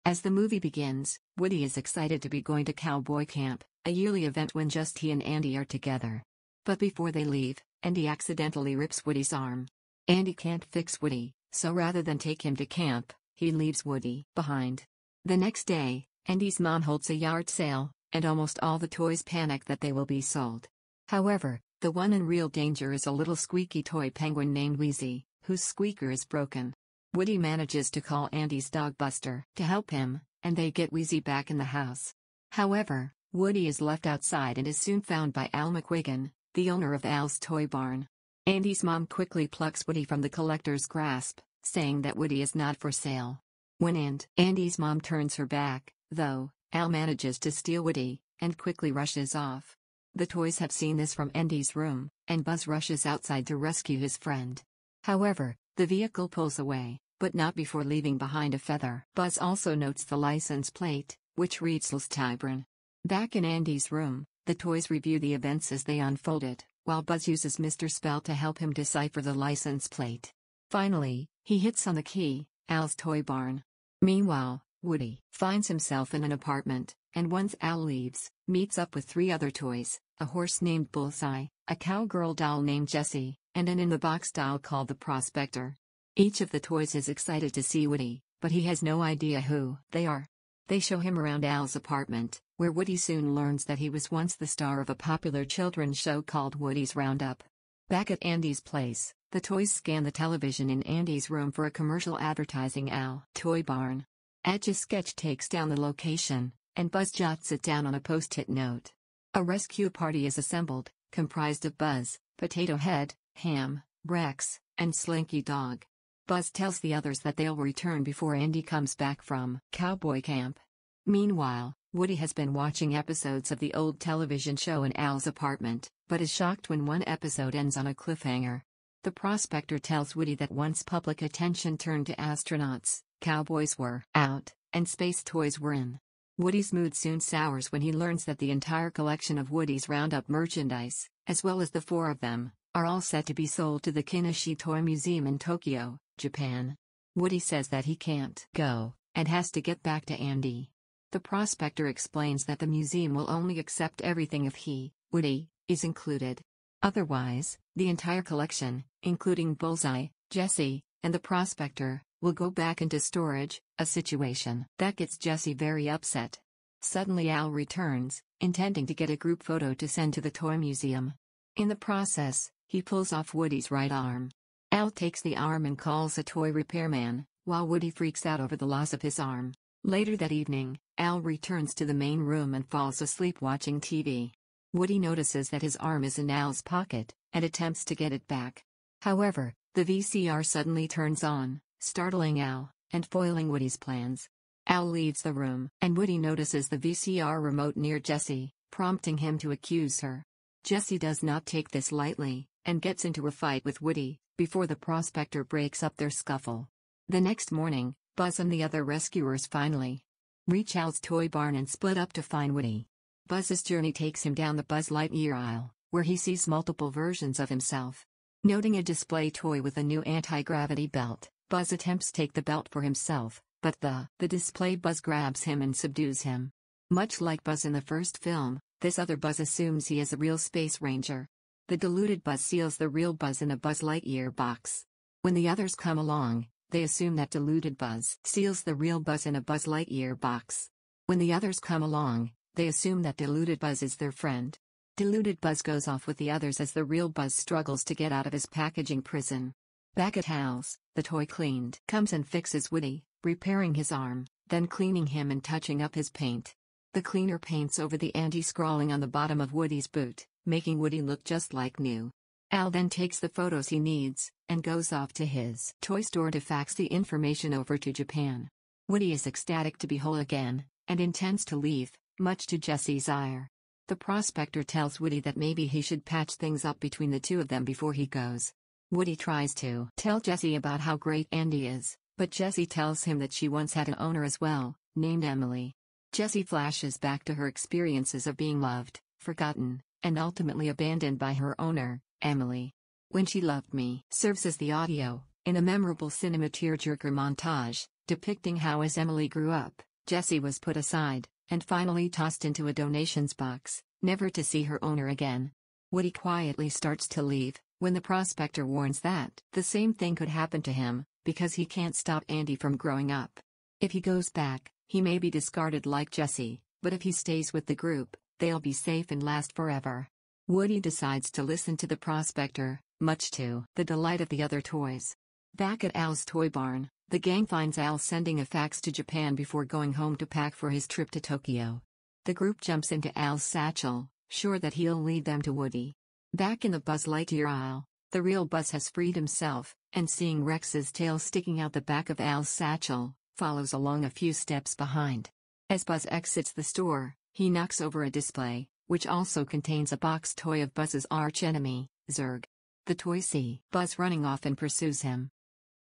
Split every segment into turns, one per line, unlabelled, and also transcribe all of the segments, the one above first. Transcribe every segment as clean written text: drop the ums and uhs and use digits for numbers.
As the movie begins, Woody is excited to be going to cowboy camp, a yearly event when just he and Andy are together. But before they leave, Andy accidentally rips Woody's arm. Andy can't fix Woody, so rather than take him to camp, he leaves Woody behind. The next day, Andy's mom holds a yard sale, and almost all the toys panic that they will be sold. However, the one in real danger is a little squeaky toy penguin named Wheezy, whose squeaker is broken. Woody manages to call Andy's dog Buster to help him, and they get Wheezy back in the house. However, Woody is left outside and is soon found by Al McQuigan, the owner of Al's toy barn. Andy's mom quickly plucks Woody from the collector's grasp, saying that Woody is not for sale. When Andy's mom turns her back, though, Al manages to steal Woody, and quickly rushes off. The toys have seen this from Andy's room, and Buzz rushes outside to rescue his friend. However, the vehicle pulls away, but not before leaving behind a feather. Buzz also notes the license plate, which reads Tybran. Back in Andy's room, the toys review the events as they unfolded, while Buzz uses Mr. Spell to help him decipher the license plate. Finally, he hits on the key, Al's toy barn. Meanwhile, Woody finds himself in an apartment, and once Al leaves, meets up with 3 other toys, a horse named Bullseye, a cowgirl doll named Jessie, and an in-the-box doll called the Prospector. Each of the toys is excited to see Woody, but he has no idea who they are. They show him around Al's apartment, where Woody soon learns that he was once the star of a popular children's show called Woody's Roundup. Back at Andy's place, the toys scan the television in Andy's room for a commercial advertising Al Toy Barn. Etch-a-Sketch takes down the location, and Buzz jots it down on a post-it note. A rescue party is assembled, comprised of Buzz, Potato Head, Ham, Rex, and Slinky Dog. Buzz tells the others that they'll return before Andy comes back from cowboy camp. Meanwhile, Woody has been watching episodes of the old television show in Al's apartment, but is shocked when one episode ends on a cliffhanger. The Prospector tells Woody that once public attention turned to astronauts, cowboys were out, and space toys were in. Woody's mood soon sours when he learns that the entire collection of Woody's Roundup merchandise, as well as the 4 of them, are all set to be sold to the Kinoshi Toy Museum in Tokyo, Japan. Woody says that he can't go, and has to get back to Andy. The Prospector explains that the museum will only accept everything if he, Woody, is included. Otherwise, the entire collection, including Bullseye, Jessie, and the Prospector, will go back into storage, a situation that gets Jessie very upset. Suddenly Al returns, intending to get a group photo to send to the toy museum. In the process, he pulls off Woody's right arm. Al takes the arm and calls a toy repairman, while Woody freaks out over the loss of his arm. Later that evening, Al returns to the main room and falls asleep watching TV. Woody notices that his arm is in Al's pocket, and attempts to get it back. However, the VCR suddenly turns on, startling Al, and foiling Woody's plans. Al leaves the room, and Woody notices the VCR remote near Jessie, prompting him to accuse her. Jessie does not take this lightly, and gets into a fight with Woody, before the Prospector breaks up their scuffle. The next morning, Buzz and the other rescuers finally reach Al's toy barn and split up to find Woody. Buzz's journey takes him down the Buzz Lightyear aisle, where he sees multiple versions of himself. Noting a display toy with a new anti-gravity belt, Buzz attempts to take the belt for himself, but the display Buzz grabs him and subdues him. Much like Buzz in the first film, this other Buzz assumes he is a real space ranger. The deluded Buzz seals the real Buzz in a Buzz Lightyear box. When the others come along, they assume that deluded Buzz seals the real Buzz in a Buzz Lightyear box. When the others come along, they assume that deluded Buzz is their friend. Deluded Buzz goes off with the others as the real Buzz struggles to get out of his packaging prison. Back at Hal's, the toy cleaned comes and fixes Woody, repairing his arm, then cleaning him and touching up his paint. The cleaner paints over the anti-scrawling on the bottom of Woody's boot, making Woody look just like new. Al then takes the photos he needs, and goes off to his toy store to fax the information over to Japan. Woody is ecstatic to be whole again, and intends to leave, much to Jessie's ire. The Prospector tells Woody that maybe he should patch things up between the 2 of them before he goes. Woody tries to tell Jessie about how great Andy is, but Jessie tells him that she once had an owner as well, named Emily. Jessie flashes back to her experiences of being loved, forgotten, and ultimately abandoned by her owner, Emily. When She Loved Me serves as the audio, in a memorable cinema tearjerker montage, depicting how as Emily grew up, Jessie was put aside, and finally tossed into a donations box, never to see her owner again. Woody quietly starts to leave, when the prospector warns that the same thing could happen to him, because he can't stop Andy from growing up. If he goes back, he may be discarded like Jessie, but if he stays with the group, they'll be safe and last forever. Woody decides to listen to the prospector, much to the delight of the other toys. Back at Al's toy barn, the gang finds Al sending a fax to Japan before going home to pack for his trip to Tokyo. The group jumps into Al's satchel, sure that he'll lead them to Woody. Back in the Buzz Lightyear aisle, the real Buzz has freed himself, and seeing Rex's tail sticking out the back of Al's satchel, follows along a few steps behind. As Buzz exits the store, he knocks over a display, which also contains a box toy of Buzz's archenemy, Zurg. The toys see Buzz running off and pursues him.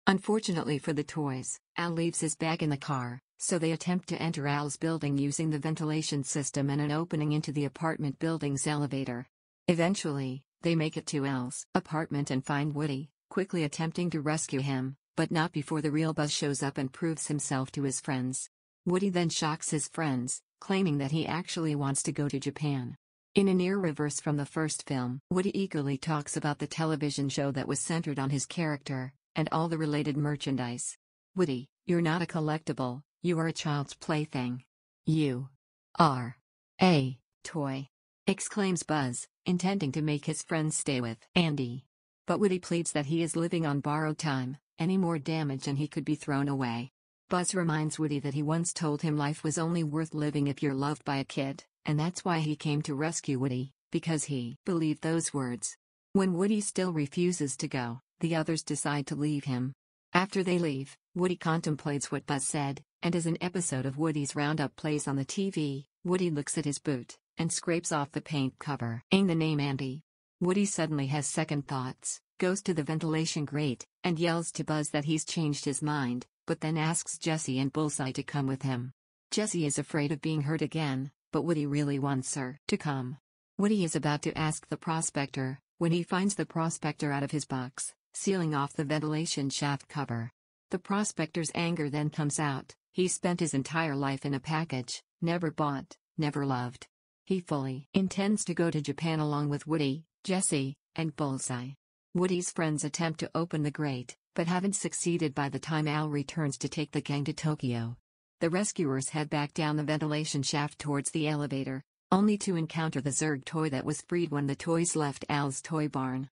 Unfortunately for the toys, Al leaves his bag in the car, so they attempt to enter Al's building using the ventilation system and an opening into the apartment building's elevator. Eventually, they make it to Al's apartment and find Woody, quickly attempting to rescue him, but not before the real Buzz shows up and proves himself to his friends. Woody then shocks his friends, claiming that he actually wants to go to Japan. In a near reverse from the first film, Woody eagerly talks about the television show that was centered on his character, and all the related merchandise. Woody, you're not a collectible, you are a child's plaything. You are a toy, exclaims Buzz, intending to make his friends stay with Andy. But Woody pleads that he is living on borrowed time, any more damage and he could be thrown away. Buzz reminds Woody that he once told him life was only worth living if you're loved by a kid, and that's why he came to rescue Woody, because he believed those words. When Woody still refuses to go, the others decide to leave him. After they leave, Woody contemplates what Buzz said, and as an episode of Woody's Roundup plays on the TV, Woody looks at his boot, and scrapes off the paint cover, ing the name Andy. Woody suddenly has second thoughts, goes to the ventilation grate, and yells to Buzz that he's changed his mind, but then asks Jessie and Bullseye to come with him. Jessie is afraid of being hurt again, but Woody really wants her to come. Woody is about to ask the prospector, when he finds the prospector out of his box, sealing off the ventilation shaft cover. The prospector's anger then comes out. He spent his entire life in a package, never bought, never loved. He fully intends to go to Japan along with Woody, Jessie, and Bullseye. Woody's friends attempt to open the grate, but haven't succeeded by the time Al returns to take the gang to Tokyo. The rescuers head back down the ventilation shaft towards the elevator, only to encounter the Zurg toy that was freed when the toys left Al's toy barn.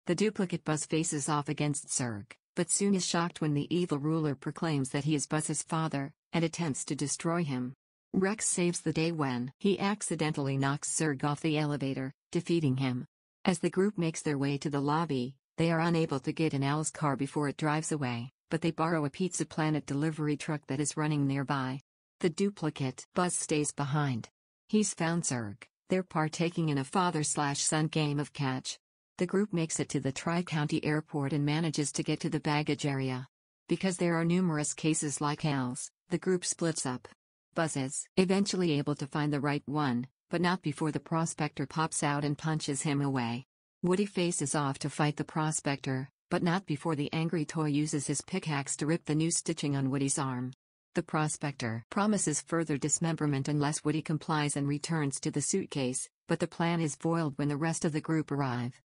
The duplicate Buzz faces off against Zurg, but soon is shocked when the evil ruler proclaims that he is Buzz's father, and attempts to destroy him. Rex saves the day when he accidentally knocks Zurg off the elevator, defeating him. As the group makes their way to the lobby, they are unable to get in Al's car before it drives away, but they borrow a Pizza Planet delivery truck that is running nearby. The duplicate Buzz stays behind. He's found Zurg. They're partaking in a father-slash-son game of catch. The group makes it to the Tri-County Airport and manages to get to the baggage area. Because there are numerous cases like Al's, the group splits up. Buzz is eventually able to find the right one, but not before the prospector pops out and punches him away. Woody faces off to fight the prospector, but not before the angry toy uses his pickaxe to rip the new stitching on Woody's arm. The prospector promises further dismemberment unless Woody complies and returns to the suitcase, but the plan is foiled when the rest of the group arrive.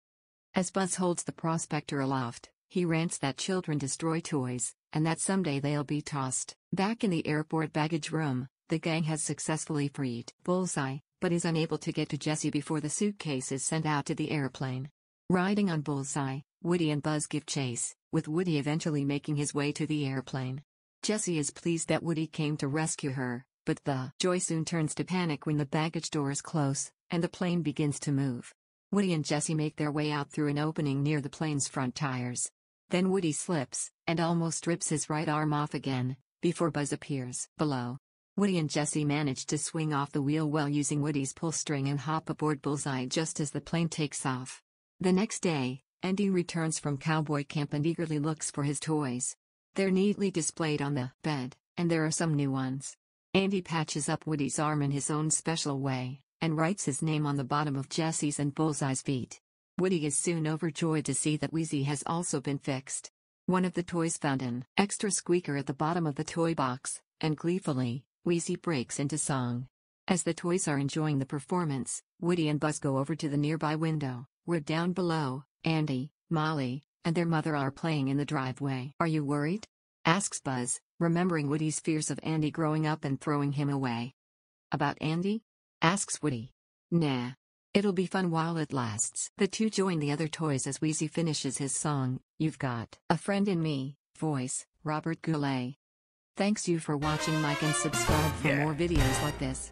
As Buzz holds the prospector aloft, he rants that children destroy toys, and that someday they'll be tossed. Back in the airport baggage room, the gang has successfully freed Bullseye, but is unable to get to Jessie before the suitcase is sent out to the airplane. Riding on Bullseye, Woody and Buzz give chase, with Woody eventually making his way to the airplane. Jessie is pleased that Woody came to rescue her, but the joy soon turns to panic when the baggage doors close, and the plane begins to move. Woody and Jessie make their way out through an opening near the plane's front tires. Then Woody slips, and almost rips his right arm off again, before Buzz appears below. Woody and Jessie manage to swing off the wheel while using Woody's pull string and hop aboard Bullseye just as the plane takes off. The next day, Andy returns from cowboy camp and eagerly looks for his toys. They're neatly displayed on the bed, and there are some new ones. Andy patches up Woody's arm in his own special way, and writes his name on the bottom of Jessie's and Bullseye's feet. Woody is soon overjoyed to see that Wheezy has also been fixed. One of the toys found an extra squeaker at the bottom of the toy box, and gleefully, Wheezy breaks into song. As the toys are enjoying the performance, Woody and Buzz go over to the nearby window, where down below, Andy, Molly, and their mother are playing in the driveway. "Are you worried?" asks Buzz, remembering Woody's fears of Andy growing up and throwing him away. "About Andy?" asks Woody. "Nah. It'll be fun while it lasts." The two join the other toys as Wheezy finishes his song, "You've Got a Friend in Me," voice, Robert Goulet. Thanks you for watching. Like and subscribe for more videos like this.